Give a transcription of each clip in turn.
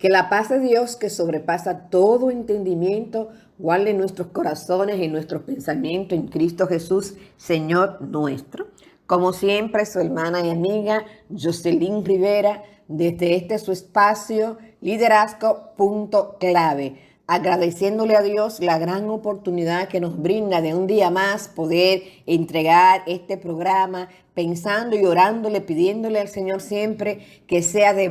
Que la paz de Dios, que sobrepasa todo entendimiento, guarde nuestros corazones y nuestros pensamientos en Cristo Jesús, Señor nuestro. Como siempre, su hermana y amiga Jocelyn Rivera, desde este su espacio, Liderazgo.clave, agradeciéndole a Dios la gran oportunidad que nos brinda de un día más poder entregar este programa, pensando y orándole, pidiéndole al Señor siempre que sea de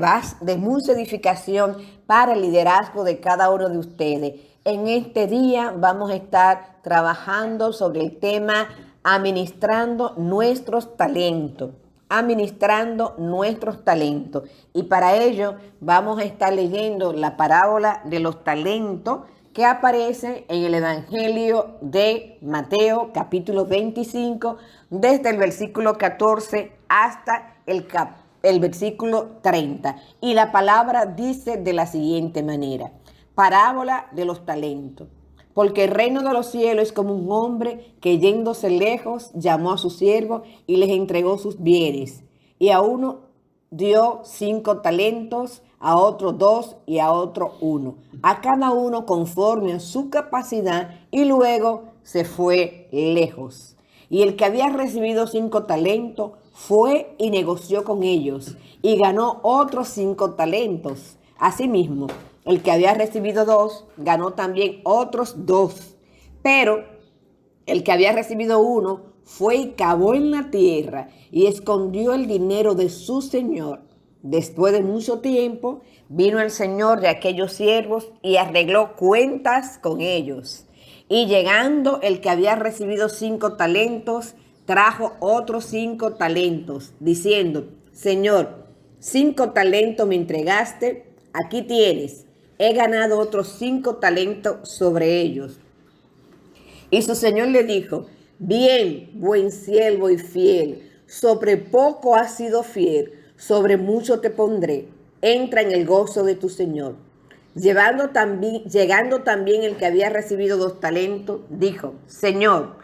mucha edificación para el liderazgo de cada uno de ustedes. En este día vamos a estar trabajando sobre el tema administrando nuestros talentos. Administrando nuestros talentos. Y para ello vamos a estar leyendo la parábola de los talentos que aparece en el Evangelio de Mateo, capítulo 25, desde el versículo 14 hasta el versículo 30. Y la palabra dice de la siguiente manera: parábola de los talentos. Porque el reino de los cielos es como un hombre que, yéndose lejos, llamó a sus siervos y les entregó sus bienes. Y a uno dio 5 talentos, a otro 2 y a otro 1. A cada uno conforme a su capacidad, y luego se fue lejos. Y el que había recibido 5 talentos fue y negoció con ellos y ganó otros 5 talentos. Asimismo, el que había recibido 2, ganó también otros 2. Pero el que había recibido 1 fue y cavó en la tierra y escondió el dinero de su señor. Después de mucho tiempo, vino el señor de aquellos siervos y arregló cuentas con ellos. Y llegando el que había recibido 5 talentos, trajo otros 5 talentos, diciendo: Señor, 5 talentos me entregaste, aquí tienes. He ganado otros 5 talentos sobre ellos. Y su señor le dijo: bien, buen siervo y fiel, sobre poco has sido fiel, sobre mucho te pondré. Entra en el gozo de tu señor. Llegando también el que había recibido 2 talentos, dijo: Señor,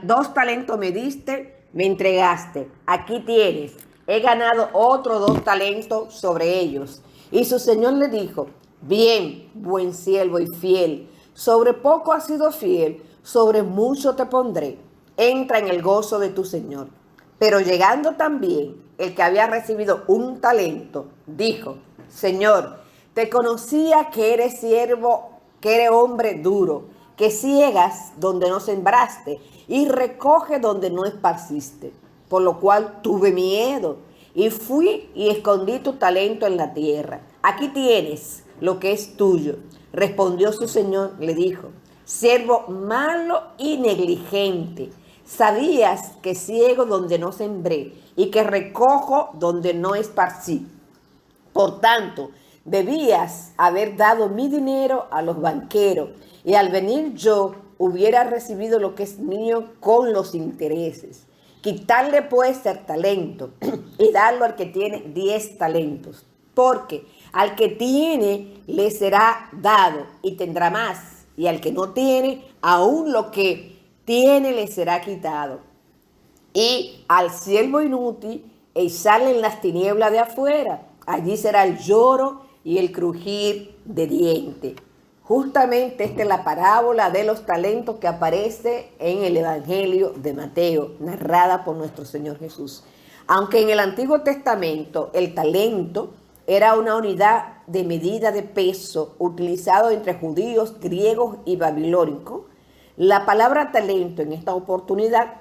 2 talentos me diste, me entregaste. Aquí tienes. He ganado otros 2 talentos sobre ellos. Y su señor le dijo: bien, buen siervo y fiel, sobre poco has sido fiel, sobre mucho te pondré. Entra en el gozo de tu señor. Pero llegando también el que había recibido 1 talento, dijo: Señor, te conocía que eres siervo, que eres hombre duro, que ciegas donde no sembraste y recoge donde no esparciste. Por lo cual tuve miedo y fui y escondí tu talento en la tierra. Aquí tienes lo que es tuyo. Respondió su señor, le dijo: siervo malo y negligente. Sabías que ciego donde no sembré y que recojo donde no esparcí. Por tanto, debías haber dado mi dinero a los banqueros, y al venir yo hubiera recibido lo que es mío con los intereses. Quitarle pues el talento y darlo al que tiene 10 talentos. Porque al que tiene le será dado y tendrá más, y al que no tiene, aún lo que tiene le será quitado. Y al siervo inútil echarle en las tinieblas de afuera. Allí será el lloro y el crujir de dientes. Justamente esta es la parábola de los talentos que aparece en el Evangelio de Mateo, narrada por nuestro Señor Jesús. Aunque en el Antiguo Testamento el talento era una unidad de medida de peso utilizado entre judíos, griegos y babilónicos, la palabra talento en esta oportunidad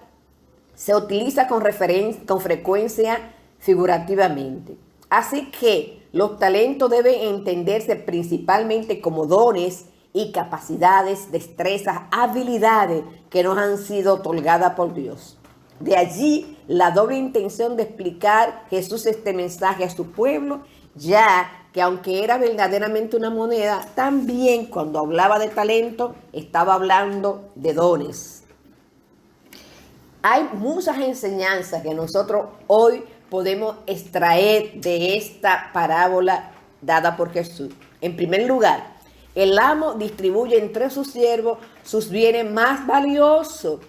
se utiliza con frecuencia figurativamente. Así que los talentos deben entenderse principalmente como dones y capacidades, destrezas, habilidades que nos han sido otorgadas por Dios. De allí la doble intención de explicar Jesús este mensaje a su pueblo, ya que aunque era verdaderamente una moneda, también cuando hablaba de talento estaba hablando de dones. Hay muchas enseñanzas que nosotros hoy podemos extraer de esta parábola dada por Jesús. En primer lugar, el amo distribuye entre sus siervos sus bienes más valiosos.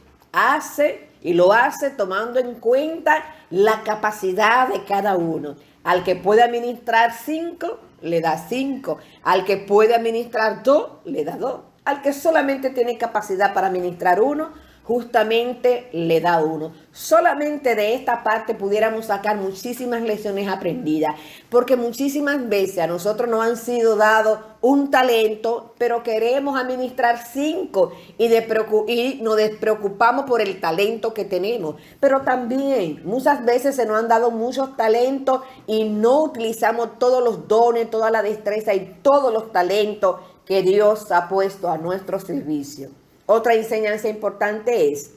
Lo hace tomando en cuenta la capacidad de cada uno. Al que puede administrar 5, le da 5. Al que puede administrar 2, le da 2. Al que solamente tiene capacidad para administrar 1, justamente le da 1. Solamente de esta parte pudiéramos sacar muchísimas lecciones aprendidas, porque muchísimas veces a nosotros nos han sido dados un talento, pero queremos administrar 5 y nos despreocupamos por el talento que tenemos. Pero también muchas veces se nos han dado muchos talentos y no utilizamos todos los dones, toda la destreza y todos los talentos que Dios ha puesto a nuestro servicio. Otra enseñanza importante es: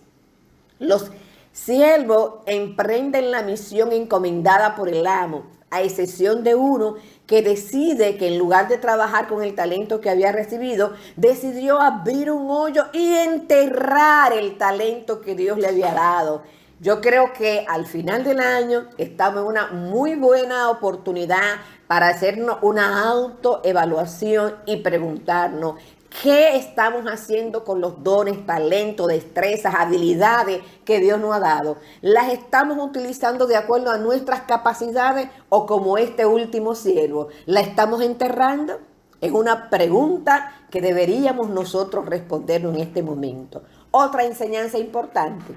los siervos emprenden la misión encomendada por el amo, a excepción de uno que decide que en lugar de trabajar con el talento que había recibido, decidió abrir un hoyo y enterrar el talento que Dios le había dado. Yo creo que al final del año estamos en una muy buena oportunidad para hacernos una autoevaluación y preguntarnos: ¿qué estamos haciendo con los dones, talentos, destrezas, habilidades que Dios nos ha dado? ¿Las estamos utilizando de acuerdo a nuestras capacidades o como este último siervo? ¿La estamos enterrando? Es una pregunta que deberíamos nosotros respondernos en este momento. Otra enseñanza importante: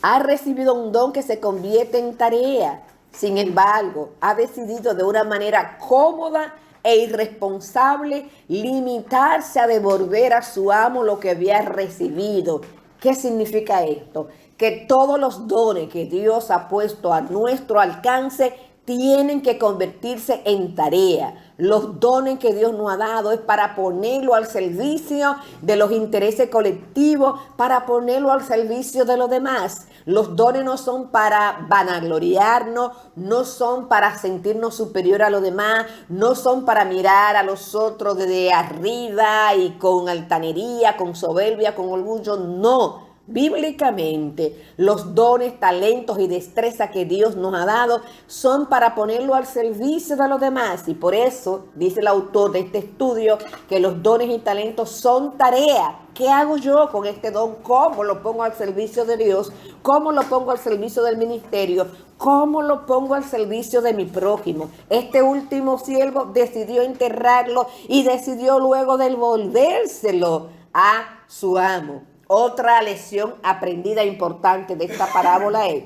ha recibido un don que se convierte en tarea. Sin embargo, ha decidido de una manera cómoda e irresponsable limitarse a devolver a su amo lo que había recibido. ¿Qué significa esto? Que todos los dones que Dios ha puesto a nuestro alcance tienen que convertirse en tarea. Los dones que Dios nos ha dado es para ponerlo al servicio de los intereses colectivos, para ponerlo al servicio de los demás. Los dones no son para vanagloriarnos, no son para sentirnos superior a los demás, no son para mirar a los otros desde arriba y con altanería, con soberbia, con orgullo, no. Bíblicamente, los dones, talentos y destreza que Dios nos ha dado son para ponerlo al servicio de los demás. Y por eso dice el autor de este estudio que los dones y talentos son tarea. ¿Qué hago yo con este don? ¿Cómo lo pongo al servicio de Dios? ¿Cómo lo pongo al servicio del ministerio? ¿Cómo lo pongo al servicio de mi prójimo? Este último siervo decidió enterrarlo y decidió luego devolvérselo a su amo. Otra lección aprendida importante de esta parábola es: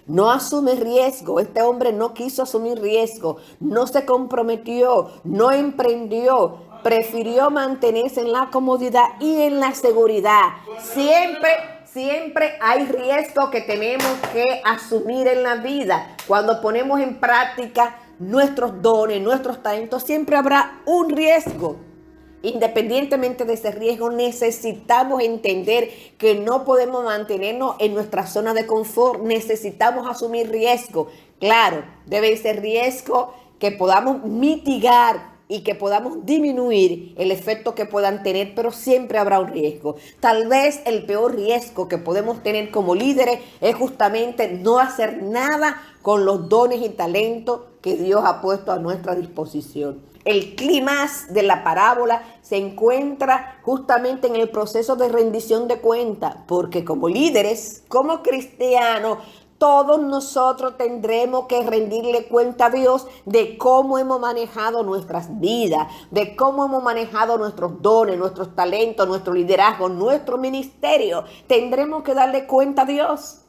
no asume riesgo. Este hombre no quiso asumir riesgo, no se comprometió, no emprendió, prefirió mantenerse en la comodidad y en la seguridad. Siempre hay riesgo que tenemos que asumir en la vida. Cuando ponemos en práctica nuestros dones, nuestros talentos, siempre habrá un riesgo. Independientemente de ese riesgo, necesitamos entender que no podemos mantenernos en nuestra zona de confort. Necesitamos asumir riesgo. Claro, debe ser riesgo que podamos mitigar y que podamos disminuir el efecto que puedan tener, pero siempre habrá un riesgo. Tal vez el peor riesgo que podemos tener como líderes es justamente no hacer nada con los dones y talentos que Dios ha puesto a nuestra disposición. El clímax de la parábola se encuentra justamente en el proceso de rendición de cuentas, porque como líderes, como cristianos, todos nosotros tendremos que rendirle cuenta a Dios de cómo hemos manejado nuestras vidas, de cómo hemos manejado nuestros dones, nuestros talentos, nuestro liderazgo, nuestro ministerio. Tendremos que darle cuenta a Dios.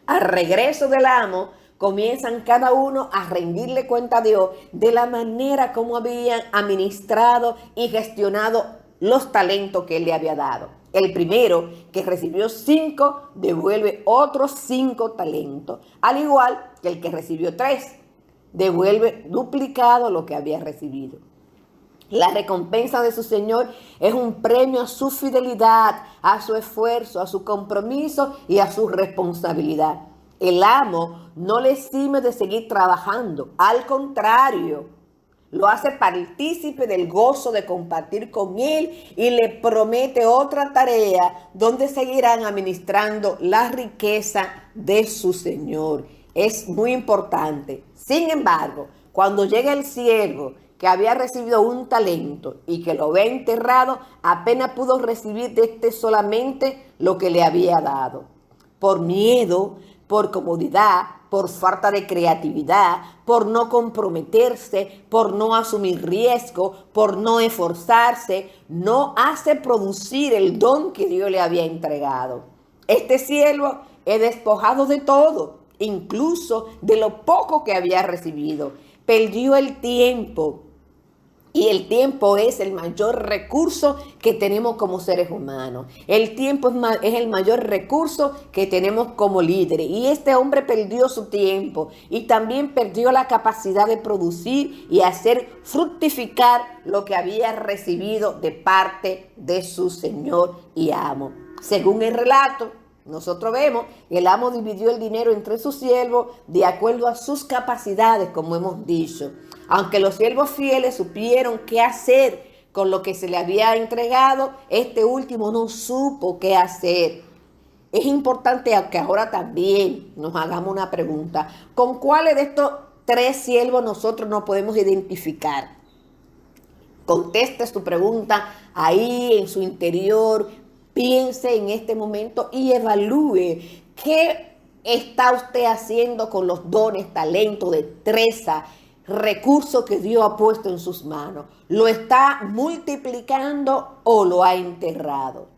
Al regreso del amo, comienzan cada uno a rendirle cuenta a Dios de la manera como habían administrado y gestionado los talentos que Él le había dado. El primero, que recibió 5, devuelve otros 5 talentos. Al igual que el que recibió 3, devuelve duplicado lo que había recibido. La recompensa de su Señor es un premio a su fidelidad, a su esfuerzo, a su compromiso y a su responsabilidad. El amo no le exime de seguir trabajando, al contrario, lo hace partícipe del gozo de compartir con él y le promete otra tarea donde seguirán administrando la riqueza de su Señor. Es muy importante. Sin embargo, cuando llega el siervo que había recibido un talento y que lo ve enterrado, apenas pudo recibir de este solamente lo que le había dado. Por miedo, por comodidad, por falta de creatividad, por no comprometerse, por no asumir riesgo, por no esforzarse, no hace producir el don que Dios le había entregado. Este siervo es despojado de todo, incluso de lo poco que había recibido. Perdió el tiempo. Y el tiempo es el mayor recurso que tenemos como seres humanos. El tiempo es el mayor recurso que tenemos como líderes. Y este hombre perdió su tiempo y también perdió la capacidad de producir y hacer fructificar lo que había recibido de parte de su Señor y amo. Según el relato, nosotros vemos que el amo dividió el dinero entre sus siervos de acuerdo a sus capacidades, como hemos dicho. Aunque los siervos fieles supieron qué hacer con lo que se le había entregado, este último no supo qué hacer. Es importante que ahora también nos hagamos una pregunta. ¿Con cuáles de estos 3 siervos nosotros nos podemos identificar? Conteste su pregunta ahí en su interior. Piense en este momento y evalúe qué está usted haciendo con los dones, talento, destreza, recursos que Dios ha puesto en sus manos. ¿Lo está multiplicando o lo ha enterrado?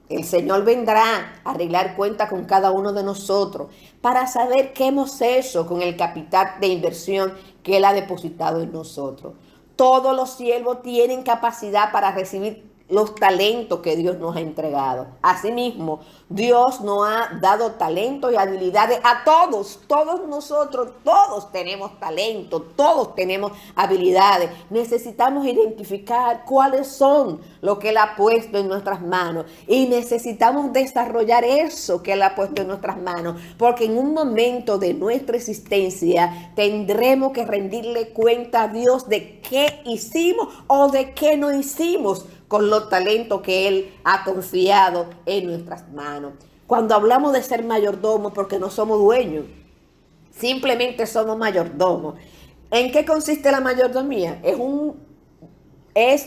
El Señor vendrá a arreglar cuenta con cada uno de nosotros para saber qué hemos hecho con el capital de inversión que Él ha depositado en nosotros. Todos los siervos tienen capacidad para recibir los talentos que Dios nos ha entregado. Asimismo, Dios nos ha dado talentos y habilidades a todos. Todos nosotros, todos tenemos talento, todos tenemos habilidades. Necesitamos identificar cuáles son lo que Él ha puesto en nuestras manos y necesitamos desarrollar eso que Él ha puesto en nuestras manos, porque en un momento de nuestra existencia tendremos que rendirle cuenta a Dios de qué hicimos o de qué no hicimos con los talentos que Él ha confiado en nuestras manos. Cuando hablamos de ser mayordomos, porque no somos dueños, simplemente somos mayordomos. ¿En qué consiste la mayordomía? Es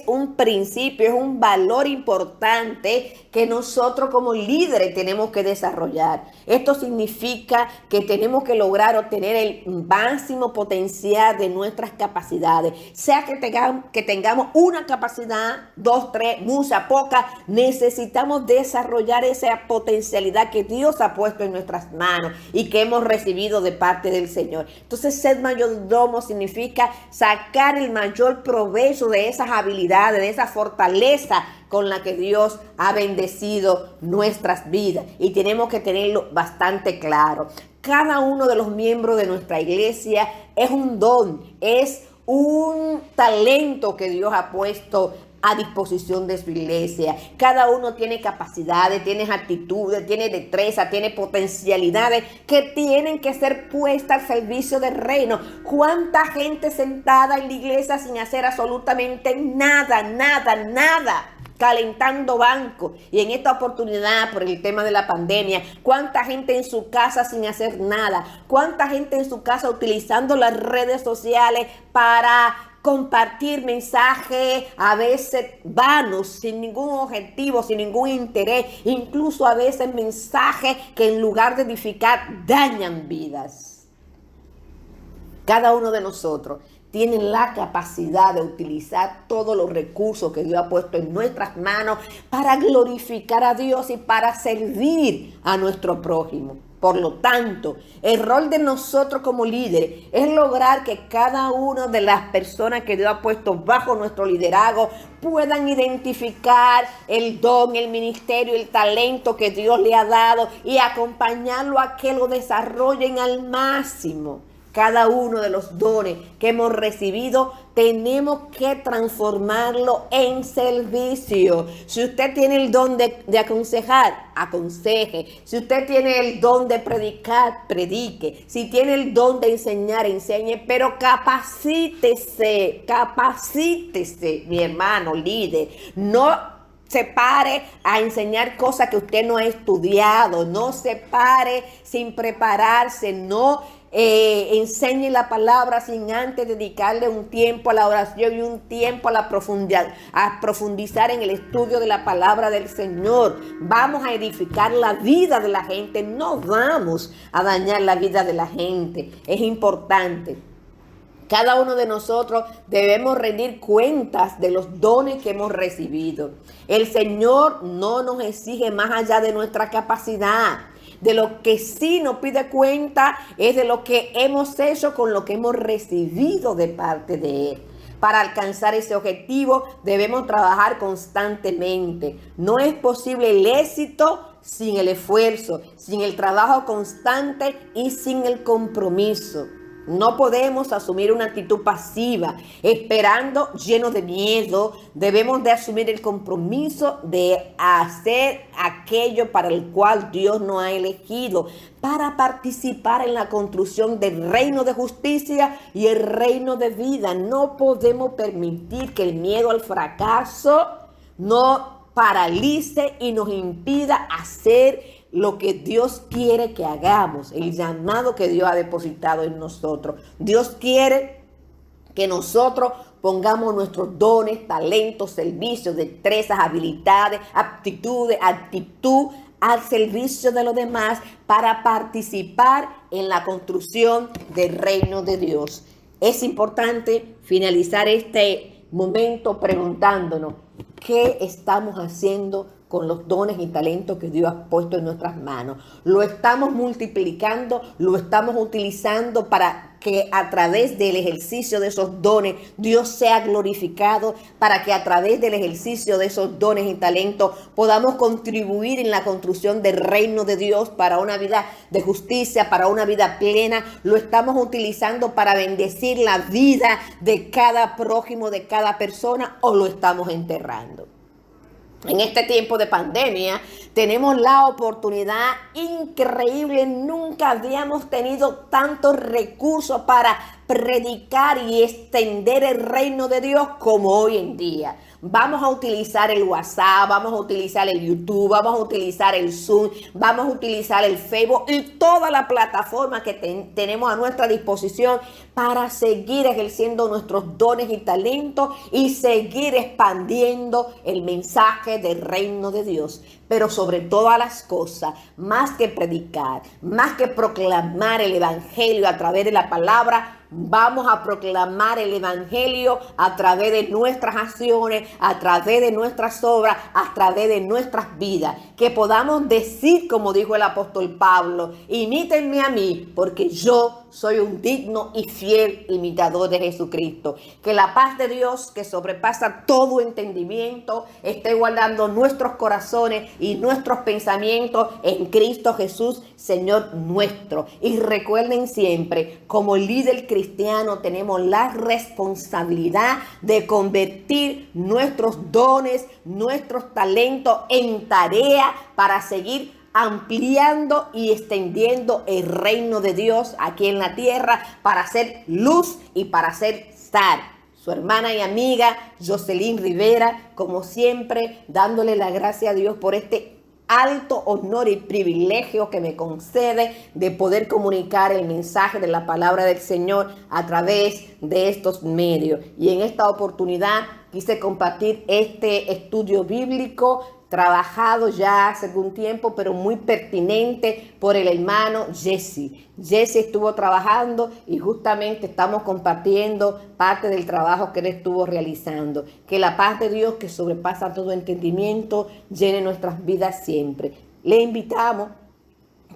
un principio, es un valor importante que nosotros como líderes tenemos que desarrollar. Esto significa que tenemos que lograr obtener el máximo potencial de nuestras capacidades. Sea que tengamos una capacidad, 2, 3, mucha, poca, necesitamos desarrollar esa potencialidad que Dios ha puesto en nuestras manos y que hemos recibido de parte del Señor. Entonces, ser mayordomo significa sacar el mayor provecho de esas habilidades, de esa fortaleza con la que Dios ha bendecido nuestras vidas. Y tenemos que tenerlo bastante claro. Cada uno de los miembros de nuestra iglesia es un don, es un talento que Dios ha puesto a disposición de su iglesia. Cada uno tiene capacidades, tiene actitudes, tiene destreza, tiene potencialidades que tienen que ser puestas al servicio del reino. ¿Cuánta gente sentada en la iglesia sin hacer absolutamente nada, calentando bancos? Y en esta oportunidad, por el tema de la pandemia, ¿cuánta gente en su casa sin hacer nada? ¿Cuánta gente en su casa utilizando las redes sociales para compartir mensajes a veces vanos, sin ningún objetivo, sin ningún interés, incluso a veces mensajes que en lugar de edificar dañan vidas? Cada uno de nosotros tiene la capacidad de utilizar todos los recursos que Dios ha puesto en nuestras manos para glorificar a Dios y para servir a nuestro prójimo. Por lo tanto, el rol de nosotros como líderes es lograr que cada una de las personas que Dios ha puesto bajo nuestro liderazgo puedan identificar el don, el ministerio, el talento que Dios le ha dado y acompañarlo a que lo desarrollen al máximo. Cada uno de los dones que hemos recibido tenemos que transformarlo en servicio. Si usted tiene el don de aconsejar, aconseje. Si usted tiene el don de predicar, predique. Si tiene el don de enseñar, enseñe. Pero capacítese, mi hermano líder. No se pare a enseñar cosas que usted no ha estudiado. No se pare sin prepararse. No enseñe la palabra sin antes dedicarle un tiempo a la oración y un tiempo a la profundidad, a profundizar en el estudio de la palabra del Señor. Vamos a edificar la vida de la gente, no vamos a dañar la vida de la gente. Es importante. Cada uno de nosotros debemos rendir cuentas de los dones que hemos recibido. El Señor no nos exige más allá de nuestra capacidad. De lo que sí nos pide cuenta es de lo que hemos hecho con lo que hemos recibido de parte de Él. Para alcanzar ese objetivo debemos trabajar constantemente. No es posible el éxito sin el esfuerzo, sin el trabajo constante y sin el compromiso. No podemos asumir una actitud pasiva, esperando, lleno de miedo. Debemos de asumir el compromiso de hacer aquello para el cual Dios nos ha elegido, para participar en la construcción del reino de justicia y el reino de vida. No podemos permitir que el miedo al fracaso nos paralice y nos impida hacer lo que Dios quiere que hagamos, el llamado que Dios ha depositado en nosotros. Dios quiere que nosotros pongamos nuestros dones, talentos, servicios, destrezas, habilidades, aptitudes, actitud al servicio de los demás para participar en la construcción del reino de Dios. Es importante finalizar este momento preguntándonos qué estamos haciendo con los dones y talentos que Dios ha puesto en nuestras manos. Lo estamos multiplicando, lo estamos utilizando para que a través del ejercicio de esos dones Dios sea glorificado, para que a través del ejercicio de esos dones y talentos podamos contribuir en la construcción del reino de Dios para una vida de justicia, para una vida plena. Lo estamos utilizando para bendecir la vida de cada prójimo, de cada persona, o lo estamos enterrando. En este tiempo de pandemia tenemos la oportunidad increíble. Nunca habíamos tenido tantos recursos para predicar y extender el reino de Dios como hoy en día. Vamos a utilizar el WhatsApp, vamos a utilizar el YouTube, vamos a utilizar el Zoom, vamos a utilizar el Facebook y toda la plataforma que tenemos a nuestra disposición para seguir ejerciendo nuestros dones y talentos y seguir expandiendo el mensaje del reino de Dios. Pero sobre todas las cosas, más que predicar, más que proclamar el evangelio a través de la palabra, vamos a proclamar el evangelio a través de nuestras acciones, a través de nuestras obras, a través de nuestras vidas. Que podamos decir, como dijo el apóstol Pablo, imítenme a mí, porque yo soy un digno y fiel imitador de Jesucristo. Que la paz de Dios, que sobrepasa todo entendimiento, esté guardando nuestros corazones y nuestros pensamientos en Cristo Jesús, Señor nuestro. Y recuerden siempre, como líder cristiano, tenemos la responsabilidad de convertir nuestros dones, nuestros talentos en tarea para seguir ampliando y extendiendo el reino de Dios aquí en la tierra, para hacer luz y para hacer sal. Su hermana y amiga Jocelyn Rivera, como siempre, dándole la gracia a Dios por este alto honor y privilegio que me concede de poder comunicar el mensaje de la palabra del Señor a través de estos medios. Y en esta oportunidad quise compartir este estudio bíblico trabajado ya hace algún tiempo, pero muy pertinente por el hermano Jesse. Jesse estuvo trabajando y justamente estamos compartiendo parte del trabajo que él estuvo realizando. Que la paz de Dios, que sobrepasa todo entendimiento, llene nuestras vidas siempre. Le invitamos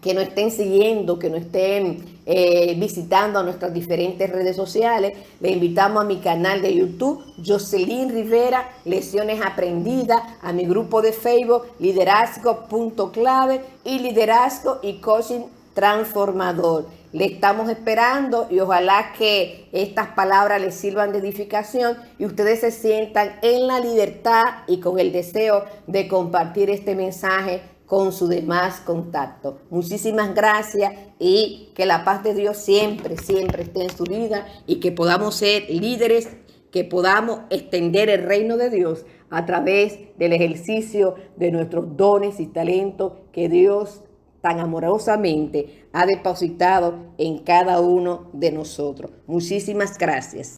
que nos estén siguiendo, que nos estén visitando a nuestras diferentes redes sociales. Le invitamos a mi canal de YouTube, Jocelyn Rivera, Lecciones Aprendidas, a mi grupo de Facebook, Liderazgo.clave y Liderazgo y Coaching Transformador. Le estamos esperando y ojalá que estas palabras les sirvan de edificación y ustedes se sientan en la libertad y con el deseo de compartir este mensaje con su demás contacto. Muchísimas gracias y que la paz de Dios siempre, siempre esté en su vida y que podamos ser líderes, que podamos extender el reino de Dios a través del ejercicio de nuestros dones y talentos que Dios tan amorosamente ha depositado en cada uno de nosotros. Muchísimas gracias.